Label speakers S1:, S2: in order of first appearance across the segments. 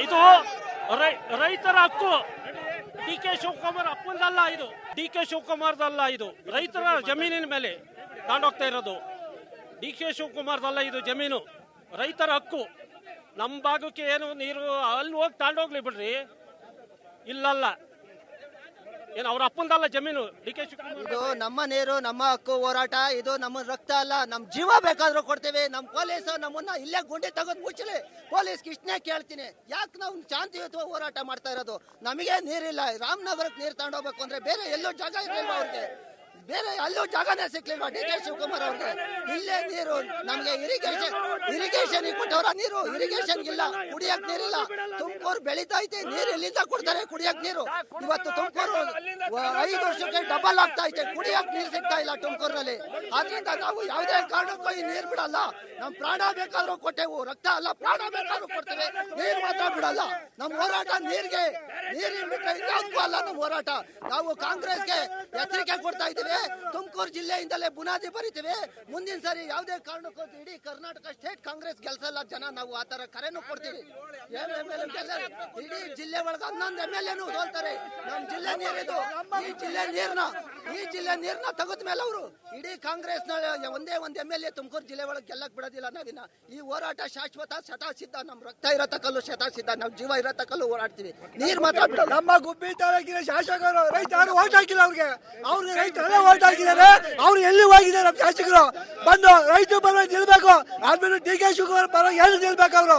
S1: ಇದು ರೈತರ ಹಕ್ಕು. ಡಿ ಕೆ ಶಿವಕುಮಾರ್ ಅಪ್ಪಂದಲ್ಲ ಇದು, ಡಿ ಕೆ ಶಿವಕುಮಾರ್ದಲ್ಲ ಇದು. ರೈತರ ಜಮೀನಿನ ಮೇಲೆ ತಗೊಂಡೋಗ್ತಾ ಇರೋದು. ಡಿ ಕೆ ಶಿವಕುಮಾರ್ದಲ್ಲ ಇದು ಜಮೀನು, ರೈತರ ಹಕ್ಕು. ನಮ್ಮ ಭಾಗಕ್ಕೆ ಏನು ನೀರು ಅಲ್ಲಿ ಹೋಗಿ ತಗೊಂಡೋಗ್ಲಿ ಬಿಡ್ರಿ. ಇಲ್ಲಲ್ಲ, ಏನು ಅವ್ರ ಅಪ್ಪಂದಲ್ಲ ಜಮೀನು. ಡಿ ಕೆ ಶಿವಕುಮಾರ್
S2: ಇದು ನಮ್ಮ ನೀರು, ನಮ್ಮ ಹಕ್ಕು ಹೋರಾಟ. ಇದು ನಮ್ಮ ರಕ್ತ ಅಲ್ಲ, ನಮ್ಮ ಜೀವ ಬೇಕಾದ್ರೂ ಕೊಡ್ತೇವೆ. ನಮ್ಮ ಪೊಲೀಸ್ ನಮ್ಮನ್ನ ಇಲ್ಲೇ ಗುಂಡಿ ತೆಗೆದು ಮುಚ್ಚಲಿ. ಪೊಲೀಸ್ಗೆ ಇಷ್ಟನ್ನೇ ಕೇಳ್ತೀನಿ, ಯಾಕೆ ನಾವು ಶಾಂತಿಯುತ ಹೋರಾಟ ಮಾಡ್ತಾ ಇರೋದು? ನಮಗೆ ನೀರಿಲ್ಲ, ರಾಮನಗರಕ್ಕೆ ನೀರು ತಗೊಂಡೋಗ್ಬೇಕು ಅಂದ್ರೆ ಬೇರೆ ಎಲ್ಲೂ ಜಾಗ ಇರಲಿಲ್ಲ ಅವ್ರಿಗೆ, ಬೇರೆ ಅಲ್ಲೂ ಜಾಗನೇ ಸಿಕ್ಲಿಲ್ವಾ ಡಿ ಕೆ ಶಿವಕುಮಾರ್ ಅವ್ರಿಗೆ? ಇಲ್ಲೇ ನೀರು ನಮ್ಗೆ ಇರಿಗೇಷನ್ ಕೊಟ್ಟವ್ರ ನೀರು, ಇರಿಗೇಷನ್ ಇಲ್ಲ, ಕುಡಿಯಕ್ ನೀರಿಲ್ಲ. ತುಮಕೂರು ಬೆಳೀತಾ ಐತೆ, ನೀರು ಎಲ್ಲಿಂದ ಕೊಡ್ತಾರೆ ಕುಡಿಯಕ್ ನೀರು? ಇವತ್ತು ತುಮಕೂರು 5 ವರ್ಷಕ್ಕೆ ಡಬಲ್ ಆಗ್ತಾ ಐತೆ, ಕುಡಿಯಕ್ ನೀರು ಸಿಗ್ತಾ ಇಲ್ಲ ತುಮಕೂರಿನಲ್ಲಿ. ಆದ್ರಿಂದ ನಾವು ಯಾವುದೇ ಕಾರಣಕ್ಕೂ ಈ ನೀರು ಬಿಡಲ್ಲ. ನಮ್ ಪ್ರಾಣ ಬೇಕಾದ್ರೂ ಕೊಟ್ಟೆವು, ರಕ್ತ ಅಲ್ಲ ಪ್ರಾಣ ಬೇಕಾದ್ರೂ ಕೊಡ್ತೇವೆ, ನೀರು ಮಾತ್ರ ಬಿಡಲ್ಲ. ನಮ್ ಹೋರಾಟ ನೀರಿಗೆ, ನೀರಿನ ಬಿಟ್ಟರೆ ಇನ್ಯಾವುದಕ್ಕೂ ಅಲ್ಲ ನಮ್ಮ ಹೋರಾಟ. ನಾವು ಕಾಂಗ್ರೆಸ್ಗೆ ಎಚ್ಚರಿಕೆ ಕೊಡ್ತಾ ಇದ್ದೀವಿ. ತುಮಕೂರು ಜಿಲ್ಲೆಯಿಂದಲೇ ಬುನಾದಿ ಬರಿತೀವಿ. ಮುಂದಿನ ಸಾರಿ ಯಾವುದೇ ಕಾರಣಕ್ಕೂ ಇಡೀ ಕರ್ನಾಟಕ ಸ್ಟೇಟ್ ಕಾಂಗ್ರೆಸ್ ಗೆಲ್ಸಲ್ಲ ಜನ. ನಾವು ಆ ತರ ಕರೆನೂ ಕೊಡ್ತೀವಿ. ಇಡೀ ಜಿಲ್ಲೆ ಒಳಗೆ 11 MLA ಸೋಲ್ತಾರೆ. ನಮ್ಮ ಜಿಲ್ಲೆ ನೀರಿದು, ಈ ಜಿಲ್ಲೆ ನೀರ್ನ ತೆಗೆದ ಮೇಲೆ ಅವರು ಇಡೀ ಕಾಂಗ್ರೆಸ್ ಒಂದೇ ಒಂದು MLA ತುಮಕೂರು ಜಿಲ್ಲೆ ಒಳಗೆ ಗೆಲ್ಲಕ್ ಬಿಡೋದಿಲ್ಲ. ನಾವಿನ್ನ ಈ ಹೋರಾಟ ಶಾಶ್ವತ, ಶತಸಿದ್ಧ. ನಮ್ ರಕ್ತ ಇರೋ ತಕ್ಕಲ್ಲೂ ಶತಸಿದ್ಧ, ನಮ್ ಜೀವ ಇರೋ ತಕ್ಕಲ್ಲೂ ಹೋರಾಡ್ತೀವಿ. ನೀರ್ ಮಾತ್ರ ಬಿಡೋದು.
S3: ನಮ್ಮ ಗುಬ್ಬಿ ತಾಲೂಕಿನ ಶಾಸಕರು ರೈತರು ಓಟ್ ಹಾಕಿಲ್ಲ, ಅವ್ರಿಗೆ ರೈತರೆಲ್ಲ ಓಟ್ ಹಾಕಿದ್ದಾರೆ. ಅವ್ರು ಎಲ್ಲಿ ಹೋಗಿದ್ದಾರೆ? ನಮ್ಮ ಶಾಸಕರು ಬಂದು ರೈತರು ಪರವಾಗಿ ನಿಲ್ಬೇಕು. ಆದ್ಮೇಲೆ ಡಿ ಕೆ ಶಿವಕುಮಾರ್ ಪರವಾಗಿ ಏನು ನಿಲ್ಬೇಕು? ಅವರು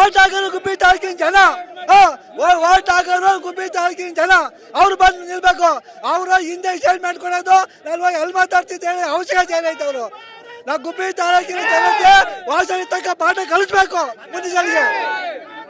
S3: ಓಟ್ ಹಾಕೋರು ಗುಬ್ಬಿ ತಾಲೂಕಿನ ಜನ, ಓಟ್ ಹಾಕೋರು ಗುಬ್ಬಿ ತಾಲೂಕಿನ ಜನ. ಅವ್ರು ಬಂದು ನಿಲ್ಬೇಕು. ಅವರು ಹಿಂದೆ ಸ್ಟೇಟ್ಮೆಂಟ್ ಕೊಡೋದು, ನಾನು ಎಲ್ಲಿ ಮಾತಾಡ್ತಿದ್ದೇನೆ ಅವಶ್ಯಕತೆ ಏನೈತೆ? ಅವರು ನಾವು ಗುಬ್ಬಿ ತಾಲೂಕಿನ ಜನತೆ ವಾಸನೆ ತಕ್ಕ ಪಾಠ ಕಲಿಸ್ಬೇಕು ಮುಂದಿನ